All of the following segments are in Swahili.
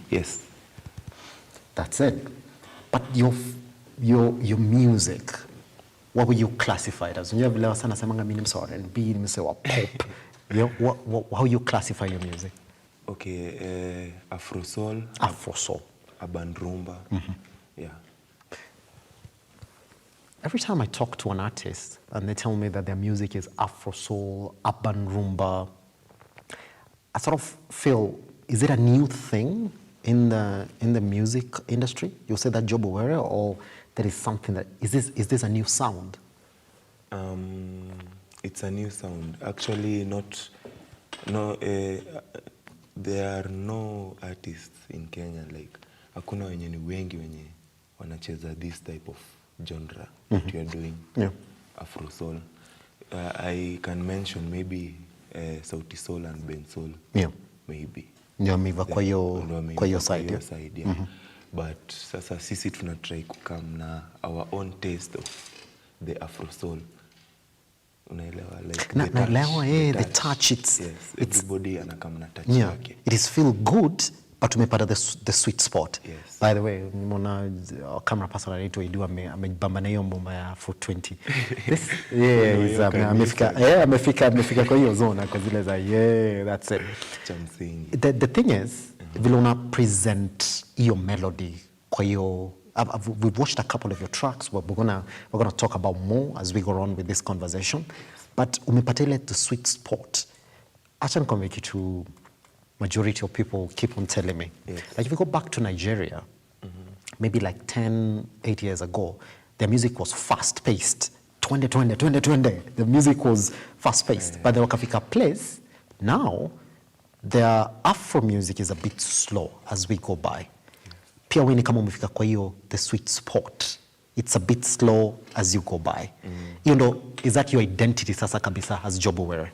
Yes. That's it. But your music, what would you classify it as? You have less than a semanga minimum sort and B pop. How you classify your music? Okay, Afro soul. Afro soul. Urban rumba. Yeah. Every time I talk to an artist and they tell me that their music is Afro soul, urban rumba, I sort of feel, is it a new thing in the music industry? You say that Job Were, or there is something that is this a new sound? It's a new sound. Actually, there are no artists in Kenya like hakuna wenye ni wengi wenye wanacheza this type of genre that you are doing. Yeah. Afro soul. I can mention maybe Sauti Soul and Ben Soul. Yeah. Maybe. Ndio miva kwa hiyo side. Yeah. But sasa sisi tuna try kukam na our own taste of the Afro soul. Unaelewa like the touch yes, everybody anakam na touch yeah, yake. it is feel good but umepata the sweet spot. Yes. By the way, nimeona camera person anaitwa Idu amebamba na hiyo ngoma ya 420. This amefika kwa hiyo zone kwa zile za that's it. The thing is vile una present hiyo melody kwa hiyo we've watched a couple of your tracks. We're gonna talk about more as we go on with this conversation. But umepata ile the sweet spot. Acha nikwambie kitu majority of people keep on telling me. Yes. Like if you go back to Nigeria, maybe like 8 years ago, their music was fast-paced. 20. The music was fast-paced. But the wakafika place, now, their Afro music is a bit slow as we go by. Pia weni kama umefika kwa hiyo, the sweet spot. It's a bit slow as you go by. You know, is that your identity sasa kabisa as Job Were?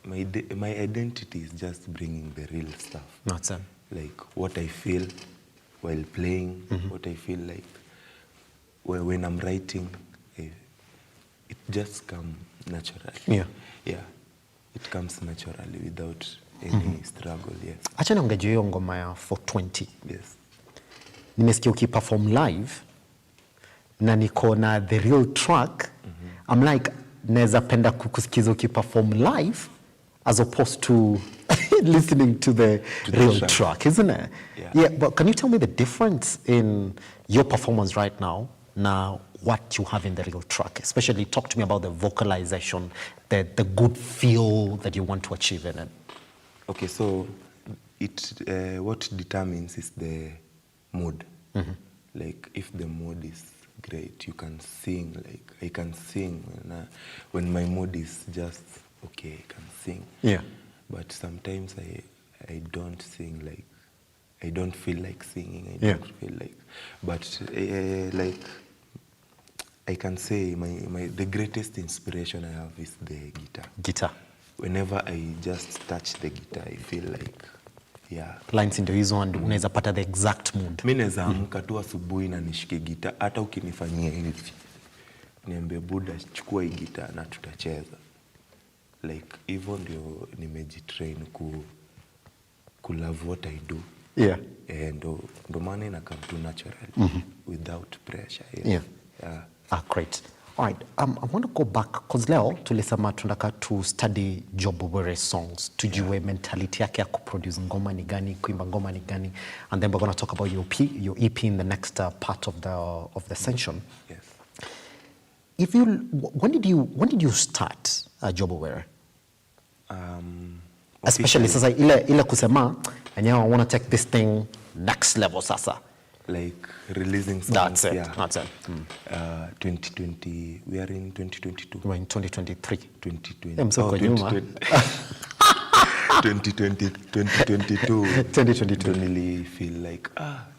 My identity is just bringing the real stuff. Not so. Like what I feel while playing, what I feel like when I'm writing, it just comes naturally. Yeah. Yeah. It comes naturally without any struggle. Yes. Acha niongejea hiyo ngoma ya 420. Yes. Nimesikia ukiperform live na niko na the real track. I'm like naweza penda kukusikiza ukiperform live as opposed to listening to the real track, isn't it? Yeah, but can you tell me the difference in your performance right now what you have in the real track? Especially talk to me about the vocalization, the good feel that you want to achieve in it. Okay, so what determines is the mood. Like if the mood is great, you can sing. Like I can sing when my mood is just okay, I can sing. Yeah. But sometimes I don't sing, like I don't feel like singing. I don't feel like, but like I can say the greatest inspiration I have is the guitar. Guitar. Whenever I just touch the guitar, I feel like lines ndio hizo and unaweza pata the exact mood. Mimi naweza amka tu asubuhi na nishike guitar, hata ukinifanyia hivi niambie Buda chukua hii guitar na tutacheza. Like hivyo ndio nimejitrain ku love what I do. Yeah. Ndo maana ina come to naturally without pressure. Yes. Yeah. Great. All right, I want to go back because leo tulisema tunataka to study Job Were songs, tujue mentality yake ya kuproduce ngoma ni gani, kuimba ngoma ni gani, and then we're going to talk about your EP in the next part of the session. Yes. When did you start Job Were? Especially sasa ile kusema enyewe I want to take this thing next level sasa. Like releasing songs. That's it. Yeah. That's it. 2020, we are in 2022. We're in 2023. 2020. I'm so kwa nyuma. 2022 nili feel like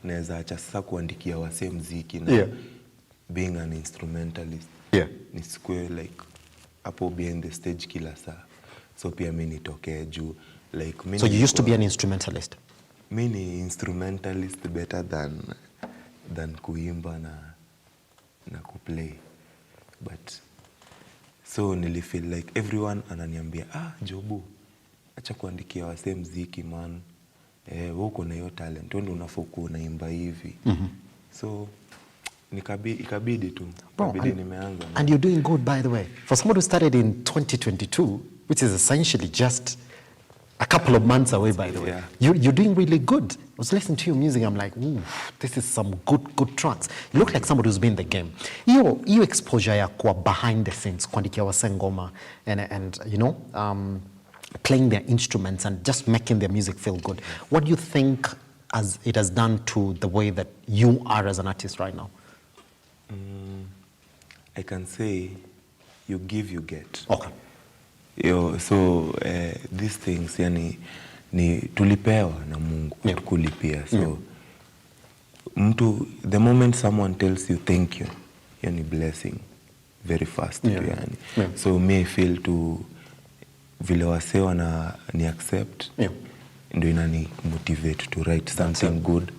naweza acha sasa kuandikia wase muziki na being an instrumentalist. Nisikue like hapo behind the stage kila saa. So pia mimi nitokee juu like mimi. So you used to be an instrumentalist? Mimi instrumentalist better than kuimba na kuplay. But so nili feel like everyone ananiambia Jobu acha kuandikia wase muziki man, wewe uko na hiyo talent, wewe ndio unafaa unaimba hivi. So ikabidi tu, nimeanza. And you're doing good, by the way. For someone who started in 2022, which is essentially just a couple of months away, by the way. Yeah. You're doing really good. I was listening to your music, I'm like, ooh, this is some good tracks. You look like somebody who's been in the game. You exposure ya kwa behind the scenes, kuandikia wase ngoma, and you know, playing their instruments and just making their music feel good. What do you think as it has done to the way that you are as an artist right now? I can say you give, you get. Okay. So these things yani ni tulipewa na Mungu, kulipia. So the moment someone tells you thank you, yani blessing very fast. So me feel to vile wasewa na ni accept, ndio inani motivate to write something good,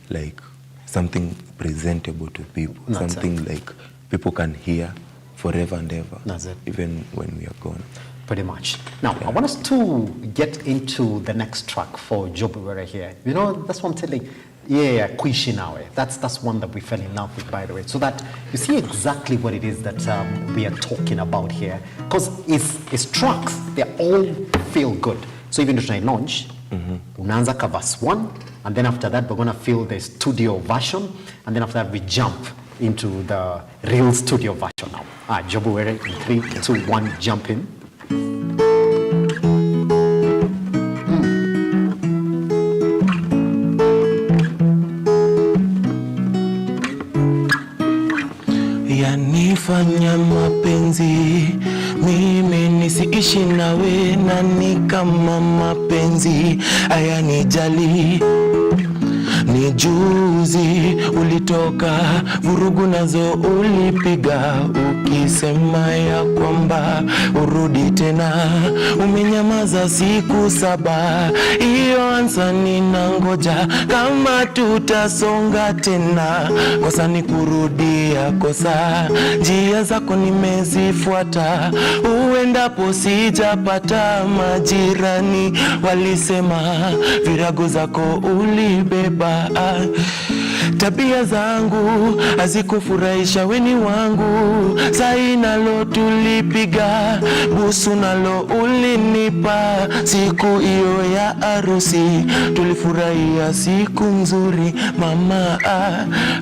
like something presentable to people, something like people can hear forever and ever. That's it. Even when we are gone. Pretty much. Now, I want us to get into the next track for Jobu Were here. You know, that's what I'm telling. Yeah, Kuishi Nawe. That's one that we fell in love with, by the way. So that you see exactly what it is that we are talking about here. Because it's tracks, they all feel good. So even if I launch, unaanza ka verse 1, and then after that, we're going to feel the studio version, and then after that, we jump into the real studio version now. Jobu Were in 3, 2, 1, jump in. Yanifanya mapenzi mimi nisiishi nawe, na ni kama mapenzi hayanijali. Ni juzi ulitoka, vurugu nazo ulipiga, ukisema ya kwamba urudi tena. Umenyamaza siku 7, iyo ansa ninangoja kama tutasonga tena. Kosa ni kurudia kosa, njia zako nimezifuata, uendapo sijapata. Majirani walisema virago zako ulibeba. Tabia zangu hazikufurahisha, weni wangu. Sai nalo tulipiga, busu nalo ulinipa. Siku iyo ya harusi tulifurahia siku nzuri. Mama,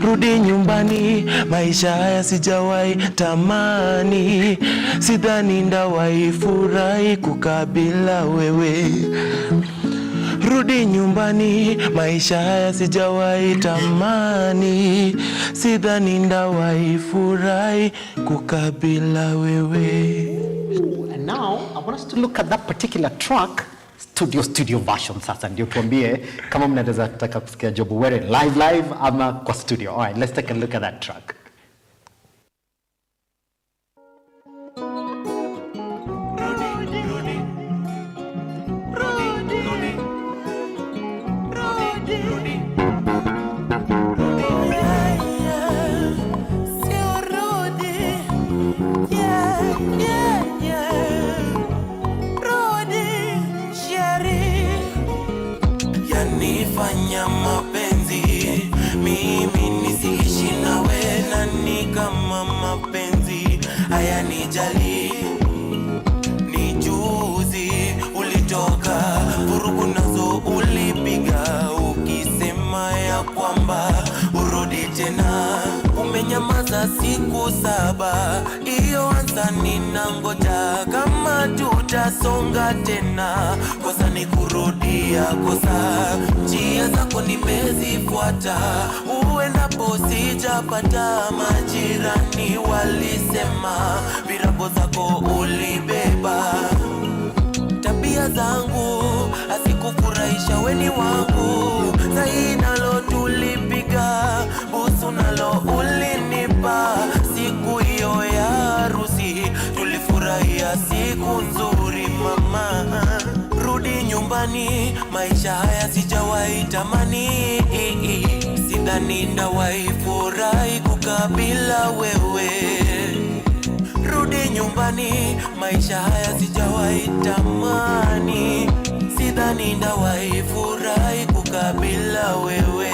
rudi nyumbani, maisha haya sijawahi tamani. Sidhani ndawahi furahi kukabila wewe. Rudi nyumbani, maisha haya sijawahi tamani. Sidhani ndawahi furahi kukabila wewe. And now I want us to look at that particular track, studio version. Sasa ndio tuambie kama mnaweza taka kusikia Jobu Were live ama kwa studio. All right, let's take a look at that track. Yanifanya mapenzi mimi nisiishi nawe, na ni kama mapenzi hayanijali. Ni juzi ulitoka, vurugu nazo ulipiga, ukisema ya kwamba urudi tena. Umenyamaza siku 7, iyo ansa ninangoja kama tutasonga tena. Kosa ni kurudia kosa, njia zako nimezifuata, uendapo sijapata. Majirani walisema virago zako ulibeba. Tabia zangu hazikufurahisha, weni wangu. Sai nalo tulipiga, busu nalo ulinipa. Siku iyo ya harusi tulifurahia siku nzuri. Mama, rudi nyumbani, maisha haya sijawahi tamani. Sidhani ndawahi furahi kukabila wewe. Rudi nyumbani, maisha haya sijawahi tamani. sidhani ndawahi furahi kukabila wewe.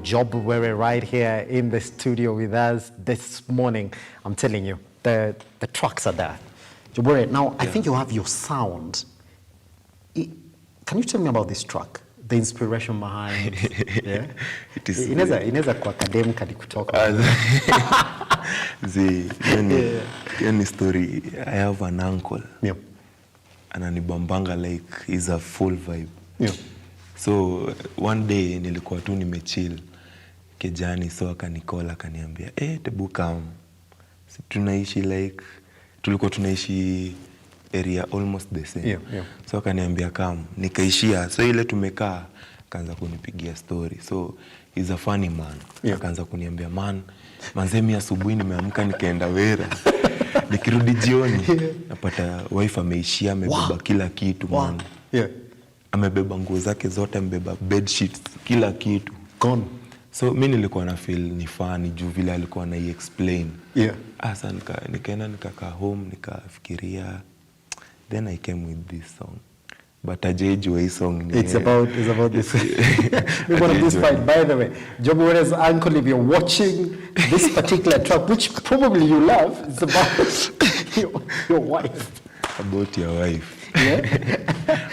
Job Were right here in the studio with us this morning. I'm telling you, the tracks are there. Job Were, now I think you have your sound. Can you tell me about this track? The inspiration behind yeah? It is inaweza kwa academic hadi kutoka. Yani story, I have an uncle. Yeah. Ananibambanga like he's a full vibe. Yeah. So one day nilikuwa tu nimechill kijani, so akanikola akaniambia tebu come. Tunaishi like tulikuwa tunaishi area almost the same. Yeah, yeah. So akaniambia come, nikaishia. So ile tumekaa akaanza kunipigia story. So he's a funny man. Yeah. Akaanza kuniambia manzemi asubuhi nimeamka nikaenda Wera. Nikirudi jioni napata wife ameishia, amebeba kila kitu man. Yeah. Amebeba nguo zake zote, amebeba bed sheets, kila kitu gone. So mimi nilikuwa na feel ni funny juu vile alikuwa na explain. Yeah. Asa nikaenda nikakaa home nikafikiria, then I came with this song. But ajejua hii song ni It's about this. We want this fight, by the way. Job Were's uncle, if you're watching this particular track, which probably you love, it's about your wife. About your wife. Yeah.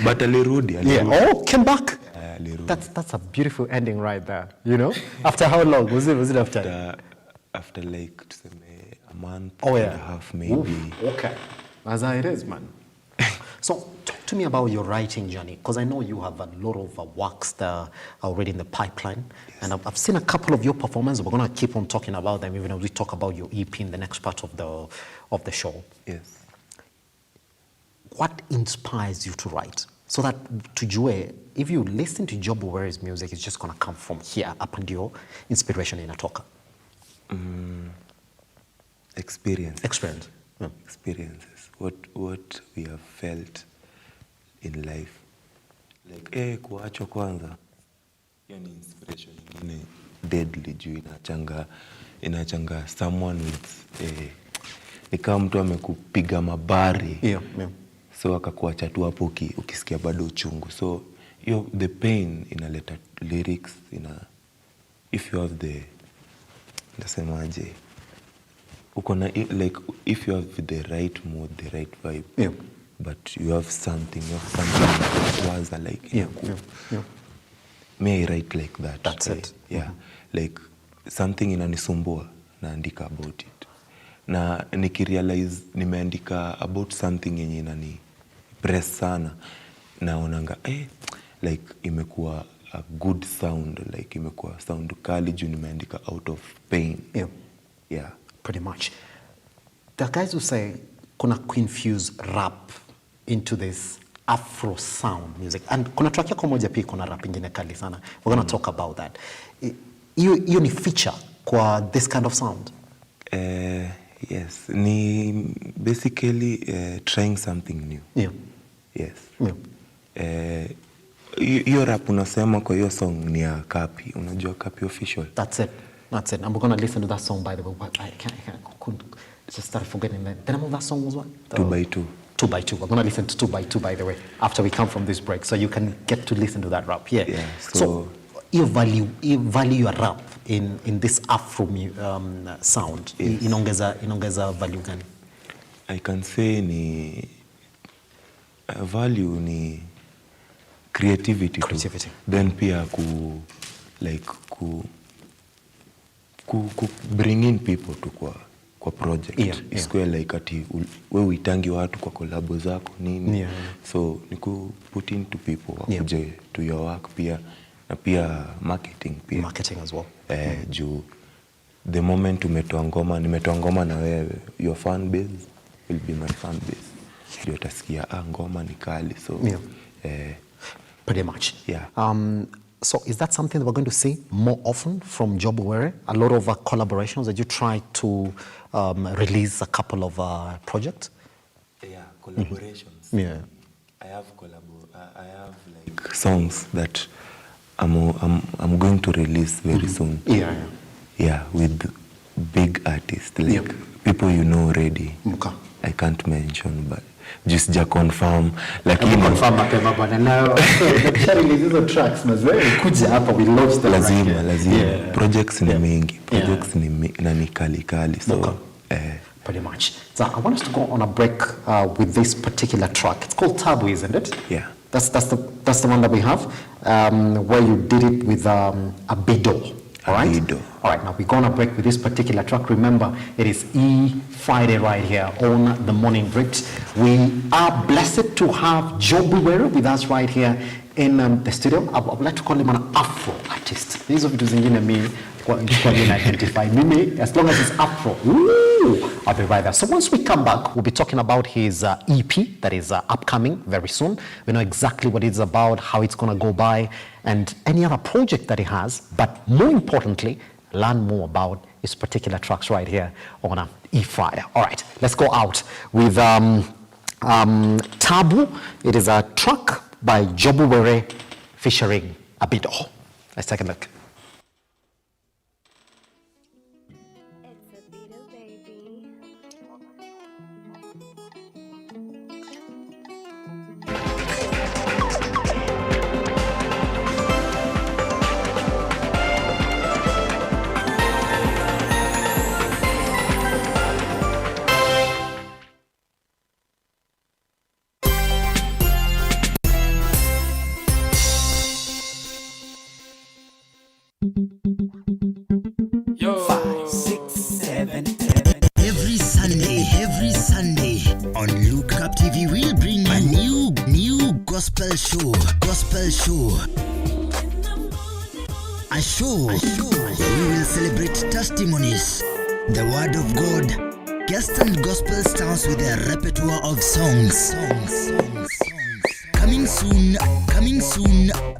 But alirudi. Yeah. Oh, came back. Alirudi. That's a beautiful ending right there. You know? After how long? Was it after? After like tuseme a month and a half maybe. Oof. Okay. As it is, man. So talk to me about your writing journey, because I know you have a lot of works that are already in the pipeline. Yes. And I've seen a couple of your performances. We're going to keep on talking about them even as we talk about your EP in the next part of the show. Yes. What inspires you to write? So that tujue, if you listen to Job Were's music, it's just going to come from here up until inspiration inatoka. Experience. Yeah. Experiences. What we have felt in life. Like kuachwa kwanza. Hiyo ni inspiration nyingine deadly juu inachanga someone with ni kama mtu amekupiga mabari. Yeah. So akakuacha tu hapo ukisikia bado uchungu. So the pain inaleta lyrics if you have the nasemaje, uko na like if you have the right mood, the right vibe. Yeah. But you have something waza like yeah. May I write like that? That's it. Yeah. Mm-hmm. Like something inanisumbua naandika about it. Na nikirealize nimeandika about something yenye inani press sana, naonanga like imekuwa a good sound, like imekuwa sound kali juu nimeandika out of pain. Yeah. Pretty much. The guys who say kuna infuse rap into this Afro sound music, and kuna track yako moja pia kuna rap ingine kali sana. We're going to talk about that. Hiyo ni feature kwa this kind of sound? Yes, ni basically trying something new. Yeah. Yes. Yeah. Hiyo rap unasema kwa hiyo song ni ya Kapi. Unajua Kapi Official? That's it. And we're going to listen to that song, by the way. I couldn't just start forgetting that. The name of that song was what? 2x2. 2x2. We're going to listen to 2x2, by the way, after we come from this break. So you can get to listen to that rap. Yeah. So you value your rap in this Afro sound. Yes. Inaongeza value gani? I can say ni value ni creativity. Then pia bring in people to kwa project. Isikuwe like ati wewe uitangi watu kwa collabo zako nini. So ni put into people wakuje to your work pia, na pia marketing as well. Juu the moment nimetoa ngoma na wewe, your fan base will be my fan base. Ndio utasikia ngoma ni kali. So pretty much. Yeah. So is that something that we're going to see more often from Job Were? A lot of collaborations that you try to release a couple of projects? Yeah, collaborations. Mm-hmm. Yeah. I have like songs that I'm going to release very soon. Yeah. Yeah, with big artists, like Yep. people you know already. Okay. I can't mention, but just confirm. Like Hebu confirm mapema bwana. Now, the release hizo tracks mazee kuja hapa, we launch them right here. lazima. Yeah. Projects ni mingi. Projects Yeah. ni kali. So, Okay. Pretty much. So I want us to go on a break with this particular track. It's called Tabu, isn't it? Yeah. That's the one that we have, where you did it with a bido. All right. Bido. All right. Now we're gonna break with this particular track. Remember, it is E Friday right here on the Morning Break. We are blessed to have Joe Buwere with us right here in the studio. I would like to call him an Afro artist. These are vitu zingine me identify mimi as long as it's Afro. Ooh, I'll be right there. So once we come back, we'll be talking about his EP that is upcoming very soon. We know exactly what it's about, how it's gonna go by, and any other project that he has. But more importantly, learn more about his particular tracks right here on E Friday. All right, let's go out with Tabu. It is a track by Jobuwere featuring Abido. Let's take a look. It's a Beetle baby. Yo. 5, 6, 7. Every Sunday on Lookuptv we'll bring you a new gospel show. A show where we will celebrate testimonies, the word of God, guest and gospel stars with their repertoire of songs. Coming soon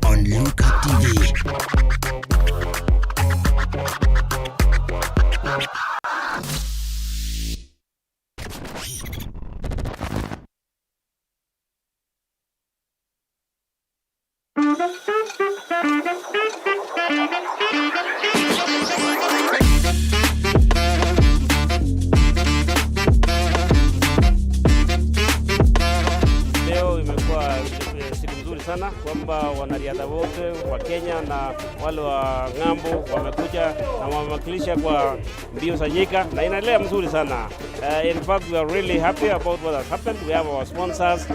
on Lookuptv. Leo imekuwa siku nzuri sana kwamba wanariadha wote wa Kenya na wale wa ng'ambo wamekuja na wamewakilisha kwa mbio za nyika na inaendelea mzuri sana. In fact, we are really happy about what has happened. We have our sponsors.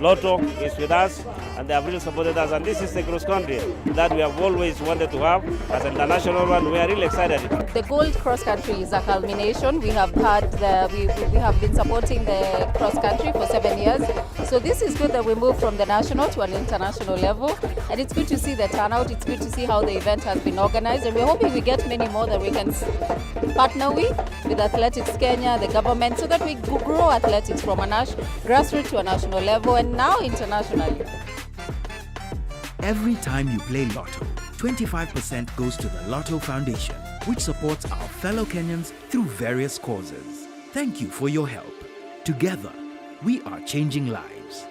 Lotto is with us and they have really supported us, and this is the cross country that we have always wanted to have as an international one. We are really excited. The Gold Cross Country is a culmination. We have we have been supporting the cross country for 7 years. So this is good that we move from the national to an international level, and it's good to see the turnout. It's good to see how the event has been organized, and we're hoping we get many more that we can partner with Athletics Kenya, the government, so that we grow athletics from a grassroots to a national level and now internationally. Every time you play Lotto, 25% goes to the Lotto Foundation, which supports our fellow Kenyans through various causes. Thank you for your help. Together, we are changing lives.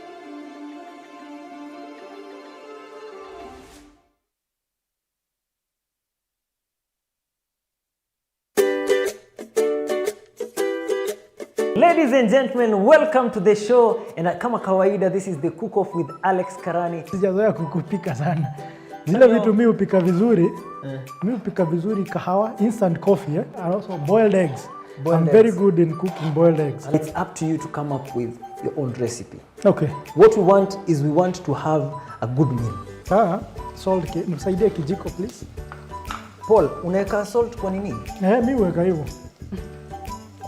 Ladies and gentlemen, welcome to the show. And kama kawaida, this is the cook off with Alex Karani. Sijazoea kukupika sana. Zile vitu mimi hupika vizuri. Mimi hupika vizuri kahawa, instant coffee, and also boiled eggs. I'm very good in cooking boiled eggs. And it's up to you to come up with your own recipe. Okay. What we want is we want to have a good meal. Salt, nisaidie kijiko please. Paul, unaweka salt kwa nini? Mimi huweka hivyo.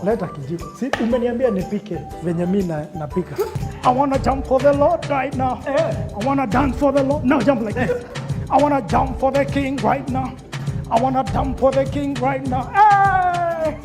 Leta kijiko. Si umeniambia nipike venye mimi napika. I want to jump for the Lord right now. I want to dance for the Lord. Now jump like this. I want to jump for the King right now. I want to jump for the King right now. Hey!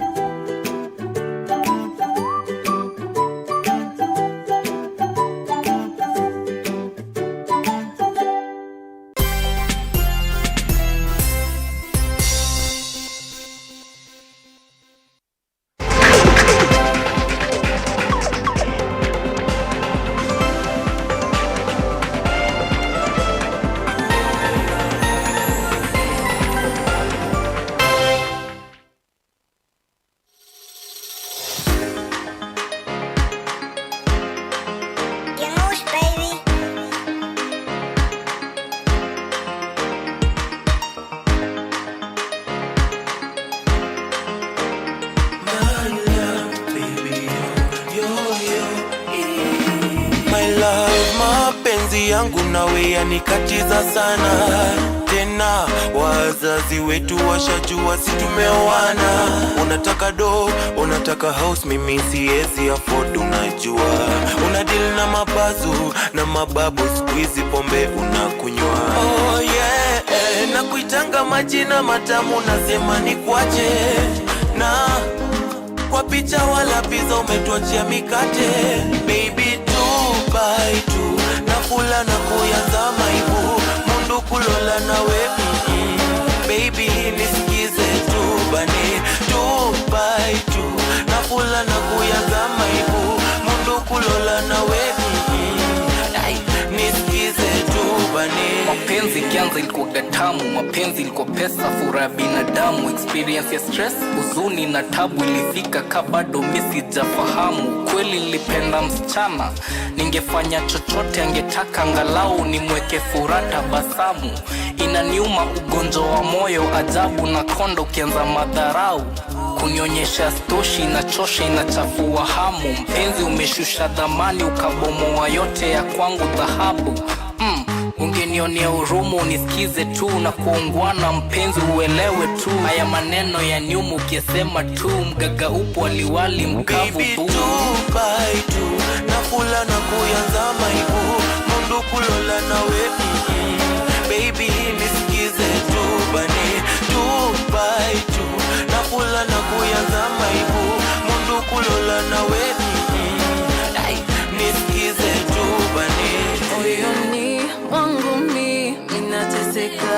mapenzi yangu nawe yanikatiza sana. Tena wazazi wetu washajua si tumeoana. Unataka do, unataka house, mimi siwezi afford unajua. Una deal na mabazu na mababu, squeeze pombe unakunywa. Oh yeah, na kuitanga majina matamu nasema ni kwaje. Na kwa picha wala pizza umetuachia mikate. Baby 2x2 nakula na kuyanza maibu. Mundu kulola nawe baby nisikize tu bane. 2x2 nakula na kuyanza maibu. Mundu kulola nawe nisikize tu bane. Mapenzi kianza ilikuwa gatamu, mapenzi ilikuwa pesa, furaha binadamu. Experience ya stress, huzuni na tabu ilifika ka bado mimi sijafahamu. Kweli nilipenda msichana, ningefanya chochote angetaka, angalau nimweke furaha tabasamu. Inaniuma ugonjwa wa moyo ajabu, na kondo ukianza madharau. Kunionyesha stoshi inachosha, inachafua hamu. Mpenzi umeshusha dhamani, ukabomoa yote ya kwangu dhahabu. Ungenionea huruma unisikize tu na kuongwana mpenzi uelewe tu. Haya maneno ya nyumu ukisema tu, mgaga upo waliwali mkavu tu. Baby 2x2 nakula na kuyanza maibu. Mundu kulola nawe baby nisikize tu bane. 2x2 nakula na kuyanza maibu. Mundu kulola nawe nisikize tu bane. Moyoni wangu minateseka,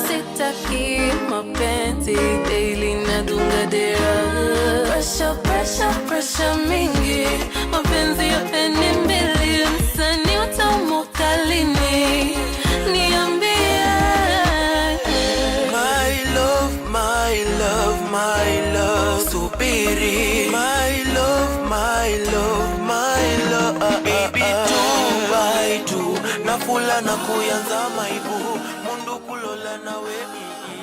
sitaki mapenzi daily nadunga dera. Pressure, pressure, pressure mingi, mapenzi yote ni mbili. Msanii utamuka lini? Niambie. My love, my love, my love, subiri. My love, my love, my love. Baby 2x2 nakula na kuyanza maibu. Mundu kulola nawe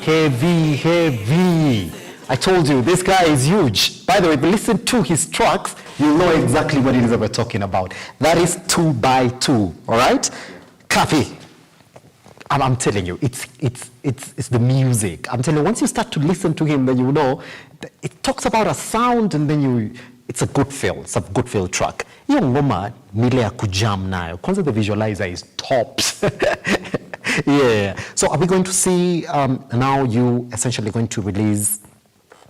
Heavy. I told you, this guy is huge. By the way, if you listen to his tracks, you'll know exactly what it is that we're talking about. That is 2x2, all right? Copy. I'm telling you, it's the music. I'm telling you, once you start to listen to him, then you know, it talks about a sound, and then it's a good feel. It's a good feel track. Hiyo ngoma nile ya kujam nayo. Kwanza the visualizer is tops. Yeah. So are we going to see now you essentially going to release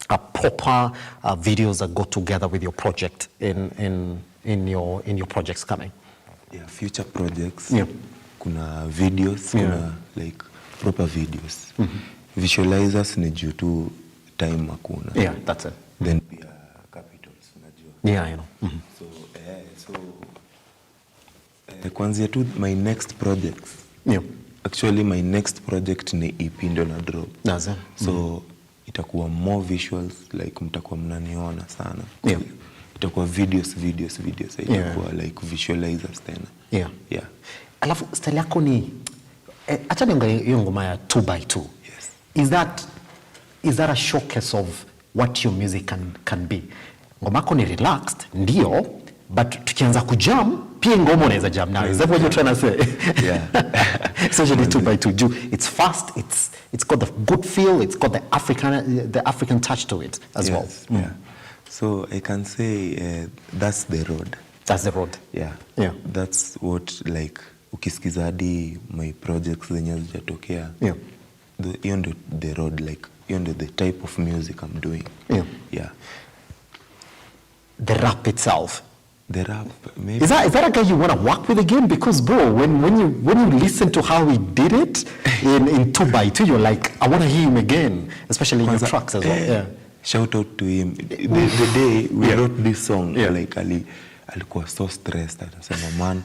a proper videos that go together with your project in your projects coming? Yeah, future projects. Yeah. Kuna videos, kuna like proper videos. Visualizers ni juu tu time hakuna. Yeah, that's it. Then pia capitals unajua. Yeah, I know. Kwanzia tu my next projects. Yeah. Actually my next project ni EP ndo na drop. That's it. So itakuwa more visuals, like mtakuwa mnaniona sana. Yeah. Itakuwa videos. Itakuwa like visualizers tena. Yeah. Yeah. Alafu style yako ni acha niangalie hiyo ngoma ya 2x2. Yes. Is that a showcase of what your music can be? Ngoma yako ni relaxed, ndio, but tukianza kujam pia ngoma unaweza jam nayo. Is that what you're trying to say? Yeah. Essentially 2x2. It's fast, it's got the good feel, it's got the African touch to it as well. Yeah. So I can say that's the road. That's the road. Yeah. Yeah. That's what like ukisikiza hadi my projects zenye zijatokea. Yeah. Hiyo ndo the road, like hiyo ndo the type of music I'm doing. Yeah. Yeah. The rap itself. The rap, maybe. Is that a guy you want to work with again? Because bro, when you listen to how he did it in 2x2, you're like, I want to hear him again, especially in your tracks as well. Yeah. Shout out to him. The day we wrote this song, like alikuwa so stressed. Anasema man,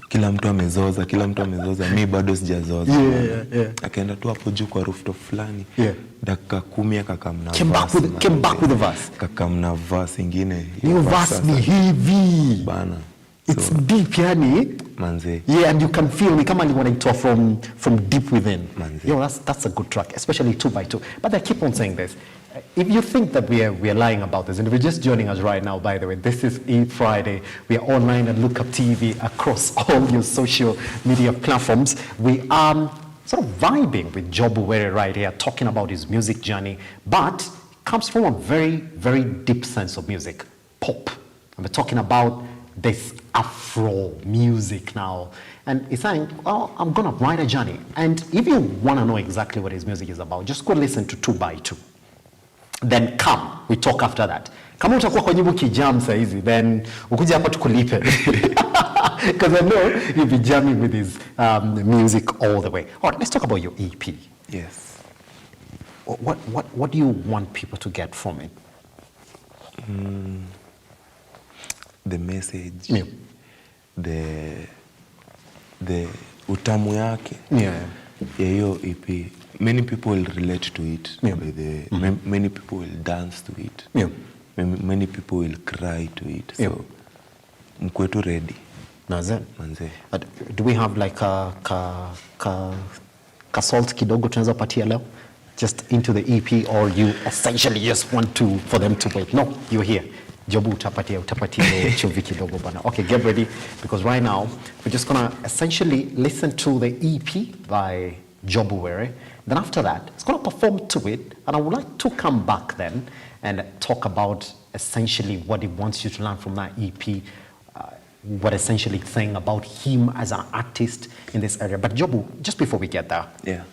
kila mtu amezoza, mi bado sijazoza. Yeah. Akaenda tu hapo juu kwa rooftop fulani. Yeah. Dakika 10 akakamna verse. Came back with the verse. Kakamna verse ingine. Hiyo verse ni hivi. Bana. It's deep, yani. Manze. Yeah, and you can feel me kama wanaitoa from deep within. Manze. Yo, that's a good track, especially 2x2. But I keep on saying this. If you think that we are lying about this, and if you're just joining us right now, by the way, this is Eid Friday. We are online at Lookuptv across all your social media platforms. We are sort of vibing with Jobu Were right here, talking about his music journey, but it comes from a very, very deep sense of music, pop. And we're talking about this Afro music now. And he's saying, well, I'm gonna write a journey. And if you wanna know exactly what his music is about, just go listen to 2x2. Then come, we talk after that. Kama utakuwa kwa nyimbo kijam saa hizi, then ukuja hapa tukulipe. Because I know you'll be jamming with his music all the way. All right, let's talk about your EP. Yes. What do you want people to get from it? The message. Yeah. The utamu yake. Yeah. Yeah, hiyo EP. Many people will relate to it. Yeah. Many people will dance to it. Yeah. Many people will cry to it. So, mkwetu ready. Manze. Manze. Do we have like a salt kidogo tunaweza patia leo? Just into the EP, or you essentially just want for them to wait? No, you're here. Jobu utapatia chumvi kidogo bana. Okay, get ready, because right now we're just gonna essentially listen to the EP by Jobu Were. Then after that, it's gonna perform to it, and I would like to come back then and talk about essentially what he wants you to learn from that EP, what essentially saying about him as an artist in this area. But Jobu, just before we get there, yeah,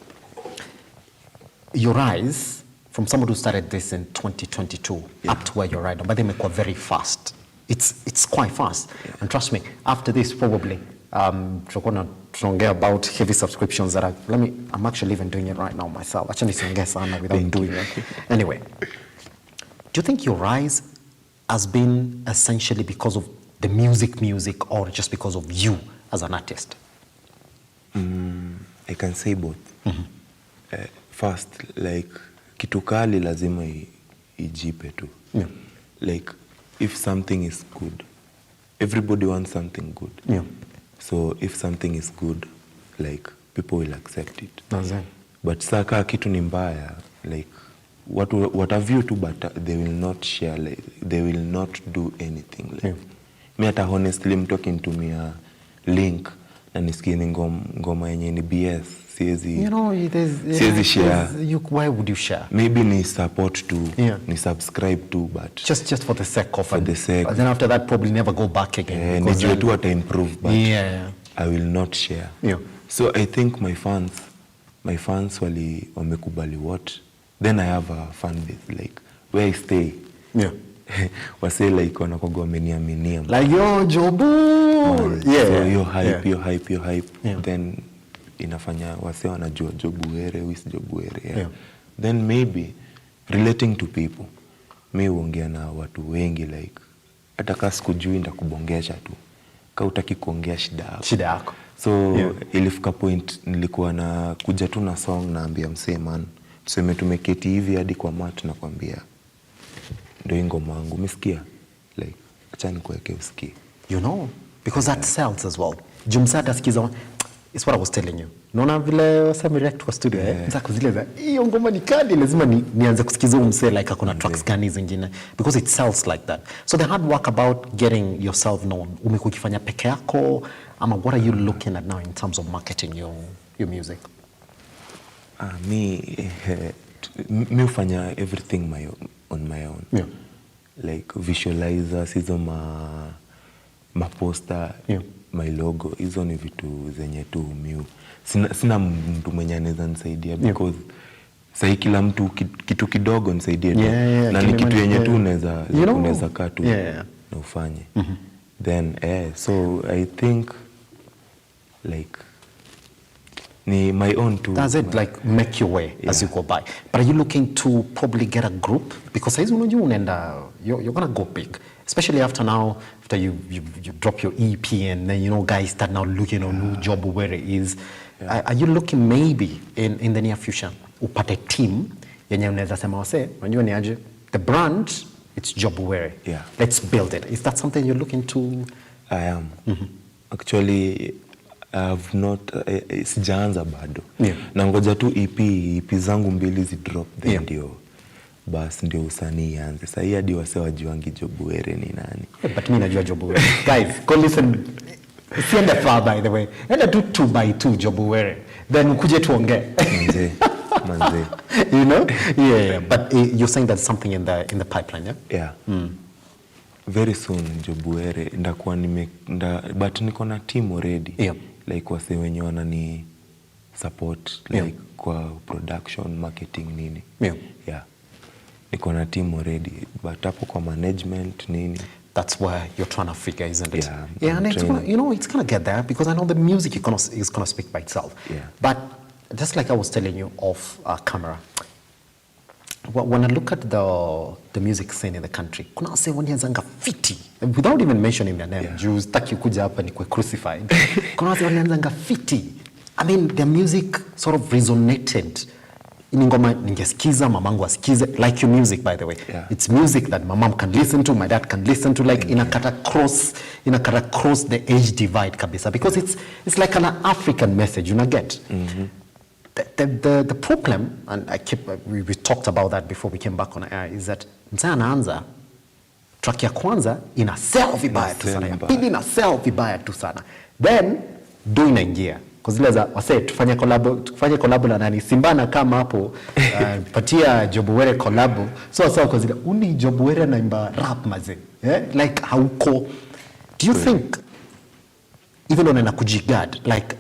your rise from someone who started this in 2022 up to where you're right now, but they make it very fast. It's quite fast, and trust me, after this probably tunaongea about heavy subscriptions that I'm actually even doing it right now myself. Actually, siongea sana without doing it. Anyway, do you think your rise has been essentially because of the music, or just because of you as an artist? I can say both. First, like kitu kali lazima ijipe tu. Yeah. Like if something is good, everybody wants something good. Yeah. So if something is good, like people will accept it. Exactly. But saka kitu ni mbaya, like what have you to, but they will not share, like, they will not do anything. Like, me hata honestly mtu akinitumia link na nisikie ni ngoma yenye ni BS, siwezi, you know, siwezi share. Why would you share? Maybe ni support to, ni subscribe to, but just for the sake of for the sake. But then after that, probably never go back again. Nijue tu ata improve, but I will not share. Yeah. So I think my fans wamekubali what. Then I have a fan base, like where I stay. Yeah. Wase like wanakoga wameniaminia. Like yo Jobu. So yo hype. Yeah. Then inafanya wase wanajua Jobu Were, wis Jobu Were. Yeah. Then maybe relating to people. Mimi huongea na watu wengi, like hata kama sikujui ndakubongesha tu. Kama utaki kuongea shida yako. So ilifika point nilikuwa na kuja tu na song naambia msee man, tuseme tumeketi hivi hadi kwa mat na kwambia ndio ngoma yangu umesikia, like acha nikuweke usikie, you know, because that sells as well. Jumsada sikiza, it's what I was telling you. Unaona vile wasema react kwa studio zako zile za hiyo ngoma ni kali, lazima nianze kusikiza umse like akona tracks gani zingine, because it sells like that. So the hard work about getting yourself known, umekuwa ukifanya peke yako ama what are you looking at now in terms of marketing your music? Me ufanya everything on my own. Yeah. Like visualizers, hizo ma poster, my logo, hizo ni vitu zenye tu miu. Sina mtu mwenye anaweza nisaidia, because sahi kila mtu kitu kidogo nisaidie tu. Na ni kitu yenye tu unaweza kaa tu na ufanye. Then so I think like ni my own too. Does it like make your way as you go by? But are you looking to probably get a group? Because as you know, you're gonna go big, especially after you drop your EP, and then, you know, guys start now looking on who Jobu Were is. Are you looking maybe in the near future upate team yenye unaweza sema wase, unajua ni aje, the brand, it's Jobu Were. Let's build it. Is that something you're looking to I am. Actually, I've not, sijaanza bado. Na ngoja tu EP zangu 2 zi drop then ndio. Bas ndio usanii anze. Sasa hadi wase wajuangi Jobuere ni nani. But mimi najua Jobuere. Guys, go listen. Siende far by the way. Enda tu 2x2 Jobuere. Then ukuje tuongee. Manze. You know? Yeah. But you're saying there's something in the pipeline, yeah? Yeah. Very soon Jobuere ndakuwa but niko na team already. Yeah. Like wase wenye wanani support like kwa production, marketing nini. Yeah. Niko na team already but hapo kwa management nini. That's where you're trying to figure, isn't it? Yeah. And it's gonna, it's gonna get there because I know the music is gonna speak by itself. Yeah. But just like I was telling you off camera, when I look at the music scene in the country, kuna wase wanianzanga fiti without even mentioning their name. Jews taki kuja hapa ni kwe crucified. Kuna wase wanianzanga fiti. I mean, their music sort of resonated. Ini ngoma ningesikiza, mamangu asikize, like your music by the way. It's music that my mom can listen to, my dad can listen to, like inakata cross the age divide kabisa, because it's like an African message, you know, get. The problem, and we talked about that before we came back on air, is that mzee anaanza track ya kwanza ina sell vibaya tu sana, ya pili ina sell vibaya tu sana, then do inaingia kuzile za wase tufanye collab na nani, Simba na kama hapo patia Jobuere collab, so kuzile uni Jobuere na imba rap maze, like hauko. Do you think even on kujigad, like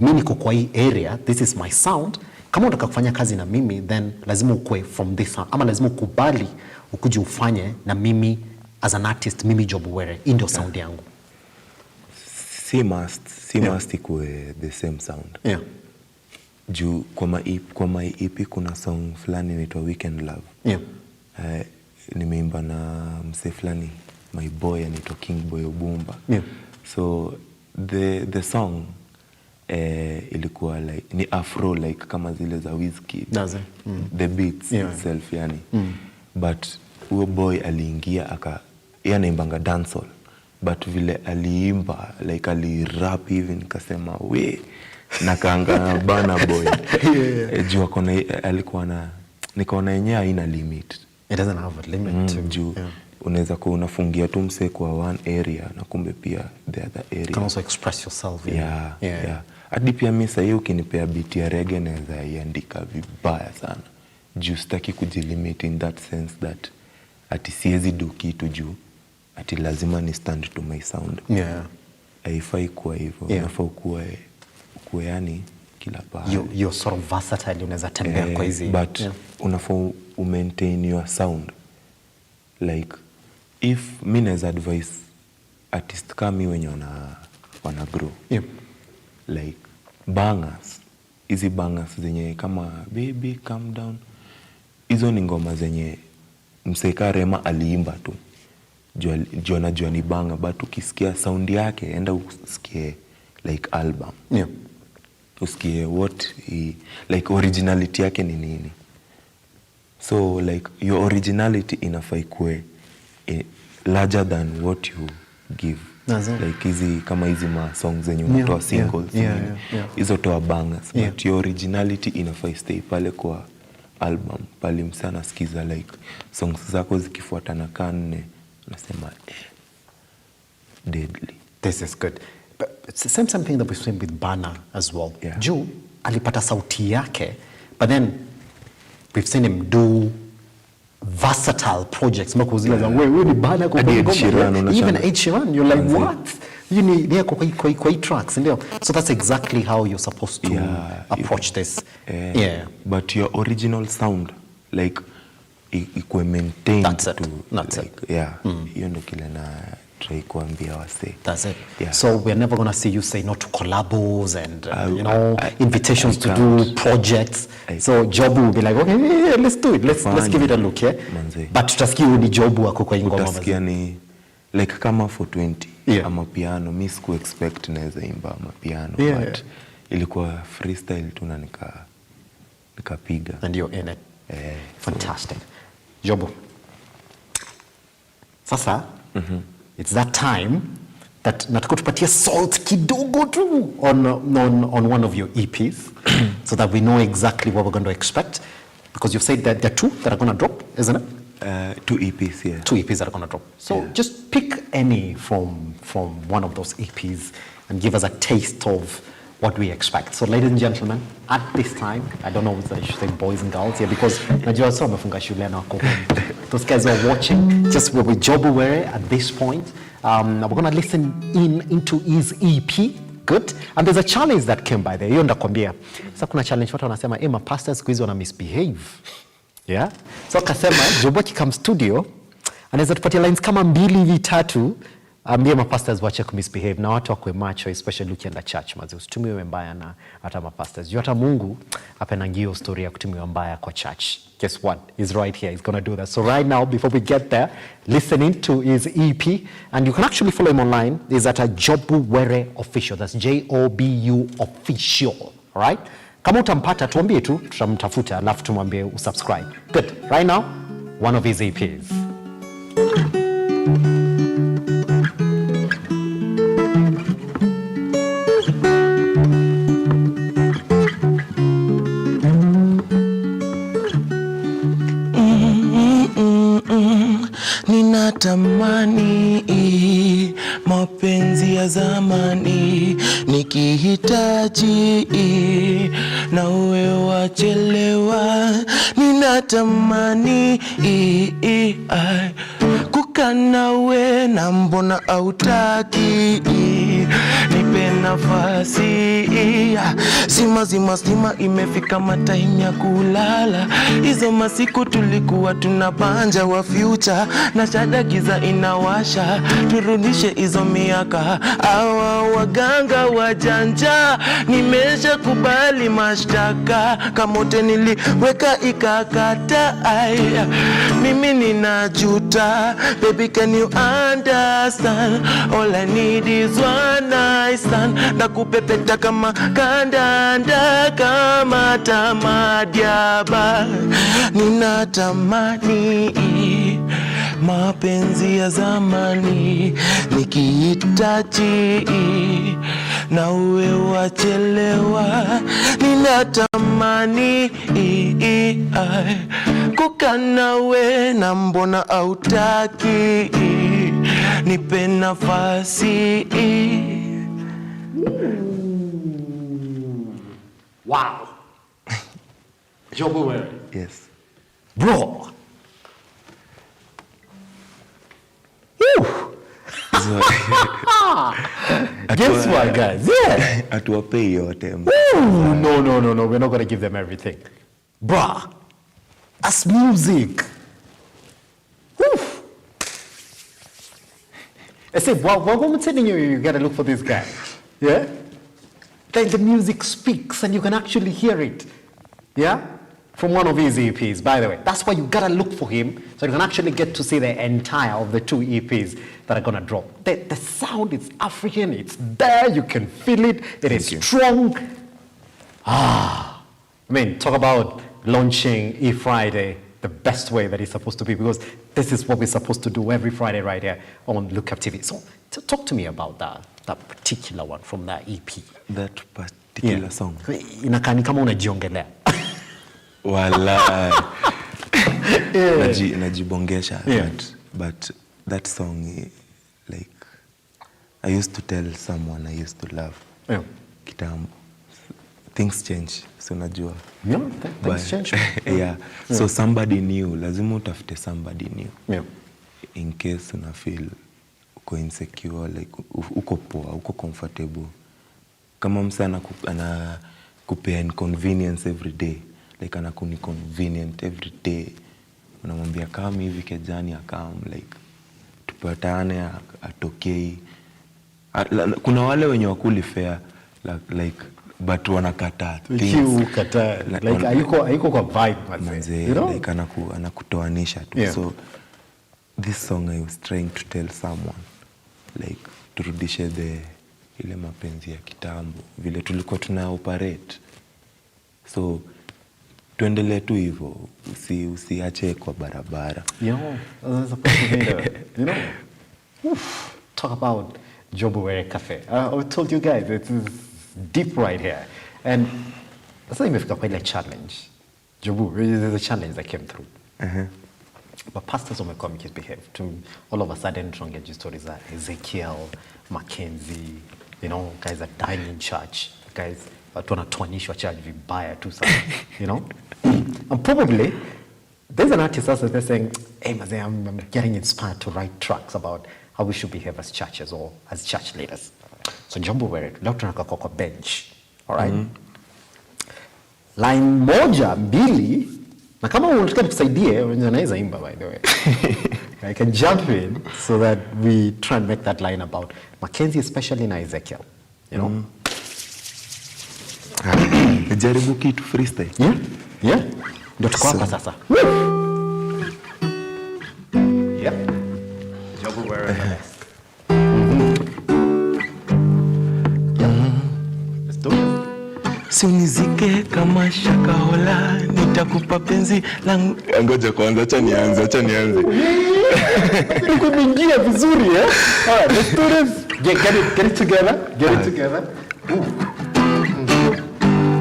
mimi niko kwa hii area, this is my sound, kama unataka kufanya kazi na mimi then lazima ukue from this sound, ama lazima ukubali ukuje ufanye na mimi as an artist, mimi Jobuere ndio sound yangu? Si must ikue the same sound. Juu kwa my EP kuna song fulani inaitwa Weekend Love. Nimeimba na mse fulani, my boy anaitwa King Boy Obumba. So the song ilikuwa like ni afro, like kama zile za Wizkid. The beats itself yani. But huyo boy aliingia yeye anaimbanga dancehall, but vile aliimba like alirap hivi nikasema we nakaanga bana boy. Juu alikuwa na nikaona yenyewe haina limit. It doesn't have a limit. Juu unaweza kuwa unafungia tu mse kwa one area na kumbe pia the other area. You can also express yourself. Yeah. Hadi pia mimi sasa hiyo ukinipea beat ya reggae naweza iandika vibaya sana. Juu sitaki kujilimit in that sense that ati siwezi do kitu juu ati lazima ni stand to my sound. Haifai kuwa hivyo. Unafaa kuwe yani kila pahali. You're sort of versatile, unaweza tembea kwa hizi. But unafaa maintain your sound. Like if mimi naweza advise artist kama mimi wenye wana grow. Like bangers, hizi bangers zenye kama baby calm down, hizo ni ngoma zenye mseka Rema aliimba tu. Jua ni banga, but ukisikia sound yake enda usikie like album. Usikie like originality yake ni nini. So like your originality inafaa ikuwe larger than what you give. Like hizi kama hizi ma songs zenye unatoa singles hizo toa bangers, but your originality inafaa stay pale kwa album, pale msana sikiza like songs zako zikifuatana kanne nasema deadly. This is good. But it's the same thing that we've seen with Bana as well. Juu alipata sauti yake, but then we've seen him do versatile projects. Mako zile za wewe ni Bana kwa ngoma. Even Ed Sheeran, you're like what? You need kwa tracks, ndio. So that's exactly how you're supposed to approach this. But your original sound like ikuwe maintained. That's it. Hiyo ndio kile na try kuambia wase. That's it. So we're never going to see you say no to collabos and invitations to do projects. So Jobu will be like, okay, let's do it. Let's give it a look, But tutasikia ni Jobu ako kwa ngoma. Tutasikia ni like kama for 20 ama piano, mimi siku expect naweza imba ama piano, but ilikuwa freestyle tu na nikapiga. And you're in it. Fantastic. Jobu. Sasa it's that time that nataka tupatie salt kidogo tu on one of your EPs so that we know exactly what we're going to expect, because you've said that there are 2 that are going to drop, isn't it? 2 EPs, yeah. 2 EPs that are going to drop. So just pick any from one of those EPs and give us a taste of what we expect. So ladies and gentlemen, at this time, I don't know whether I should say boys and girls here, because najua so wamefunga shule na wako home. Those guys are watching, just with Jobu Were at this point. We're going to listen into his EP. Good. And there's a challenge that came by there. Hiyo ndakwambia. Sasa kuna challenge watu wanasema, mapastors siku hizi wana misbehave. Yeah? So akasema, Jobu akikam studio, anaweza tupatia lines kama 2 hivi 3, ambie mapastors wache kumisbehave na watu wakwe macho, especially ukienda church, mazi usitumiwe mbaya na hata mapastors. Juu hata Mungu apenangio story ya kutumiwa mbaya kwa church. Guess what? He's right here. He's going to do that. So right now, before we get there, listening to his EP, and you can actually follow him online, is at a Jobu Were Official. That's JOBU Official. All right? Kama utampata, tuambie tu, tutamtafuta, alafu tumwambie usubscribe. Good. Right now, one of his EPs. Ninatamani mapenzi ya zamani, nikihitaji na uwe wachelewa. Ninatamani kukaa nawe na mbona hautaki, nipe nafasi. Sima imefika matime ya kulala. Hizo masiku tulikuwa tunabanja wa future, na shada giza inawasha. Turudishe hizo miaka, hawa waganga wajanja. Nimesha kubali mashtaka, kamote niliweka ikakata. Mimi ninajuta, baby can you understand? All I need is one night stand. Nakupepeta kama kandanda, kama tamadiaba. Ninatamani mapenzi ya zamani, nikihitaji na uwe wachelewa. Ninatamani kukaa nawe na mbona hautaki, nipe nafasi. Wow. Jobu Were. Yes. Bro. Guess what, guys? Yeah. Atuwapei yote. No. We're not going to give them everything. Bruh. That's music. I say, what I'm telling you, you got to look for this guy. Yeah? Then the music speaks and you can actually hear it. Yeah? From one of his EPs, by the way. That's why you got to look for him, so you can actually get to see the entire of the 2 EPs that are going to drop. The sound is African, it's there, you can feel it, it is strong. I mean, talk about launching E-Friday the best way that it's supposed to be, because this is what we're supposed to do every Friday right here on Lookuptv. So talk to me about that particular one from that EP. That particular song. Inakani kama unajiongelea. Wala. Najibongesha. But that song, like, I used to tell someone I used to love. Kitambo. Things change, so najua. Yeah, things change. Yeah. So somebody new, lazima utafute somebody new. Yeah. In case una feel uko insecure, like uko poa, uko comfortable. Kama msana kupea inconvenience every day, like anakuni convenient every day. Unamwambia kama hivi kejani akam, like tupatane atokei. Kuna wale wenye wakuli fair, like but wanakata like ayuko kwa vibe manze, you know? Like anakutoanisha tu. Yeah. So this song I was trying to tell someone, like turudishe ile mapenzi ya kitambo vile tulikuwa tuna operate. So tuendelee tu hivyo, usiache kwa barabara. That's a possibility. You know, talk about Jobuwere Cafe. I told you guys, it is deep right here. And sasa imefika kwa ile challenge. Jobu, there's a challenge that came through. But pastors wamekuwa misbehave. All of a sudden, tunaongea stories za Ezekiel, Mackenzie, you know, guys are dying in church. Guys, watu wanatoanishwa church vibaya tu sana, you know? And probably, there's an artist also that's saying, hey, Maze, I'm getting inspired to write tracks about how we should behave as churches or as church leaders. So Jobuwere, leo tunakaa kwa bench, all right? Line moja, mbili, na kama unataka nikusaidie, unaweza imba by the way. I can jump in so that we try and make that line about Mackenzie, especially na Ezekiel, you know? Jaribu kitu freestyle. Yeah. Ndio tuko hapa sasa. Yep. Jobuwere. Let's do it. Sinizike kama shakahola, nitakupa penzi langu. Ngoja kwanza, acha nianze. Kumingia vizuri, eh? All right, let's do this. Get it together.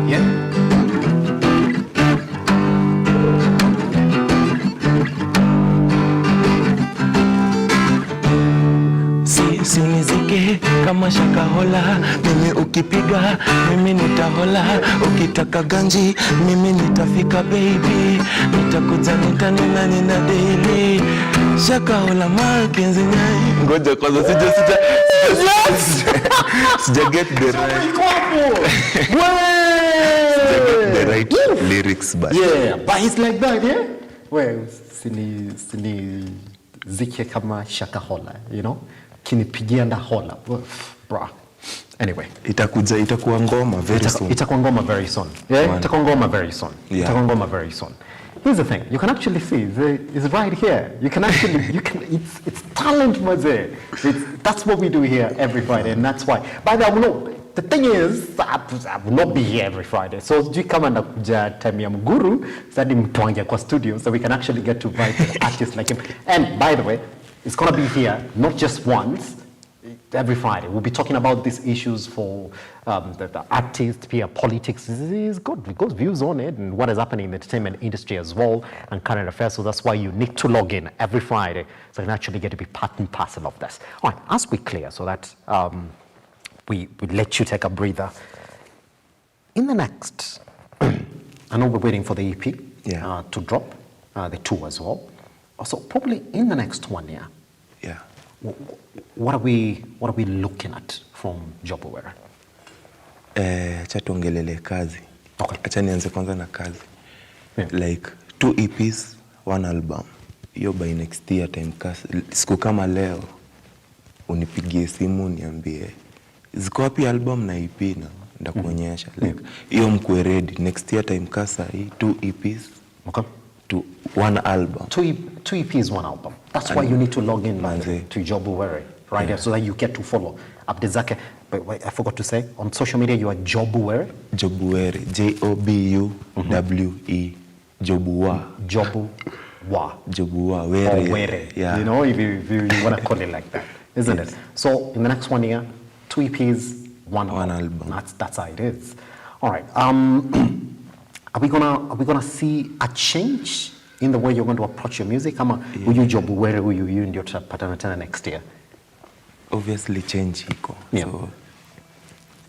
Yeah. Sinizike kama shakahola, mimi ukipiga, mimi nitahola, ukitaka ganji, mimi nitafika baby, nitakuja nitanena nina daily, shakahola Mackenzie nyai. Ngoja kwanza, sija get the right lyrics, but yeah, but it's like that, yeah. Well, sini zike kama shakahola, you know. Kinipigia nda hola, bra. Anyway, itakuwa ngoma very soon. Itakuwa ngoma very soon. Yeah, itakuwa ngoma very soon. Yeah. Itakuwa ngoma very soon. Here's the thing, you can actually see, it's right here. It's talent, Maze. That's what we do here every Friday, and that's why. By the way, the thing is, I will not be here every Friday. So you come and time ya mguru, sadi mtuangia kwa studio, so we can actually get to write artists like him. And by the way, it's going to be here, not just once, every Friday. We'll be talking about these issues for the artists, peer politics. It's good. We've got views on it and what is happening in the entertainment industry as well and current affairs. So that's why you need to log in every Friday so you can actually get to be part and parcel of this. All right, as we clear so that we let you take a breather. In the next, I know we're waiting for the EP to drop, the 2 as well. So probably in the next 1 year, what are we looking at from Jobuwere? Acha tuongelele kazi. Okay. Acha nianze kwanza na kazi. Like 2 EPs, 1 album. Hiyo by next year time kasi. Siku kama leo unipigie simu niambie ziko wapi album na EP na ndakuonyesha. Like hiyo mkwe ready next year time kasa hii 2 EPs. Okay. To 1 album. 2 EPs, 1 album. That's why you need to log in to Jobuwere, right? Yeah. So that you get to follow Abdezake. But wait, I forgot to say, on social media you are Jobuwere. Jobuwere, Jobuwe. Jobuwa, Were. Yeah. You know, if you want to call it like that, isn't it? So in the next 1 year, 2 EPs, 1 album. That's how it is. All right. Are we gonna see a change in the way you're going to approach your music? Kama huyu Jobuwere huyu ndio tutapatana tena next year? Obviously change iko. Yeah. So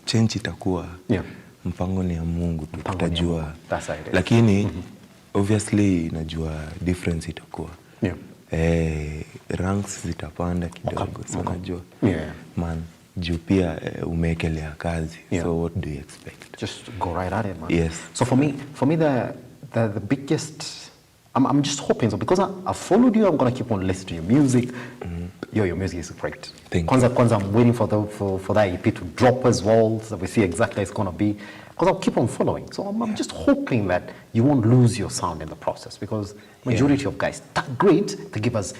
change itakuwa mpango ni ya Mungu tu, tutajua. Lakini obviously najua difference itakuwa. Ranks zitapanda kidogo. So najua. Man, juu pia umeekelea kazi. So what do you expect? Just go right at it, man. Yes. So for me the biggest, I'm just hoping, so because I followed you, I'm gonna keep on listening to your music. Your music is great. Thank you. Kwanza I'm waiting for that EP to drop as well, so we see exactly how it's gonna be. Because I'll keep on following. So I'm just hoping that you won't lose your sound in the process, because majority of guys that great to give us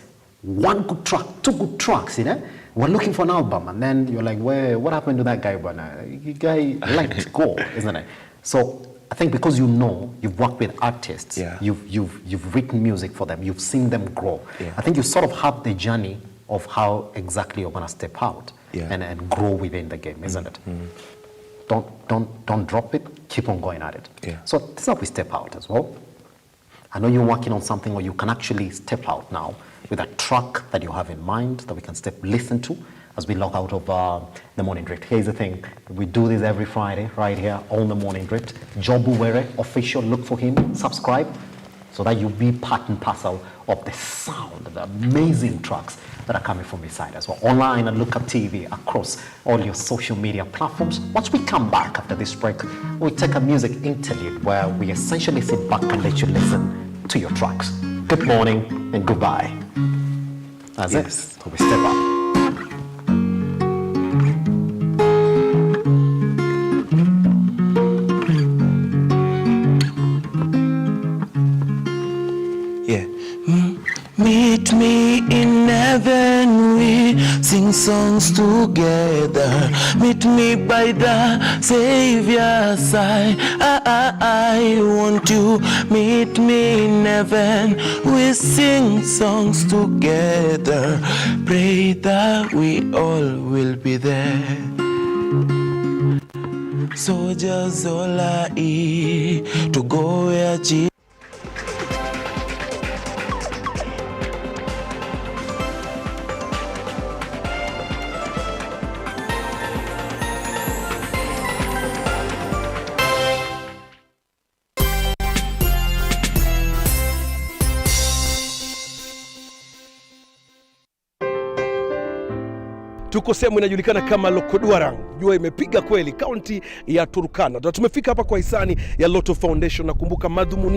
1 good track, 2 good tracks, you know. We're looking for an album, and then you're like, what happened to that guy, Bwana? The guy let go, isn't it? So I think because you know, you've worked with artists, you've written music for them, you've seen them grow. I think you sort of have the journey of how exactly you're gonna step out. and grow within the game, isn't it? Don't drop it, keep on going at it. So this is how we step out as well. I know you're working on something where you can actually step out now with a track that you have in mind that we can listen to as we log out of the Morning Drift. Here's the thing, we do this every Friday right here on the Morning Drift. Jobu Were official, look for him, subscribe, so that you'll be part and parcel of the sound, the amazing tracks that are coming from his side as well. Online at Lookuptv, across all your social media platforms. Once we come back after this break, we'll take a music interlude where we essentially sit back and let you listen to your tracks. Good morning and goodbye. That's it. So we step up. Meet me in heaven, we sing songs together. Meet me by the Savior's side. I want you. Meet me in heaven, we sing songs together. Pray that we all will be there. Soldiers all are to go where Jesus. Tuko sehemu inajulikana kama Lokodwarang. Jua imepiga kweli, kaunti ya Turkana. Tumefika hapa kwa hisani ya Lotto Foundation. Nakumbuka madhumuni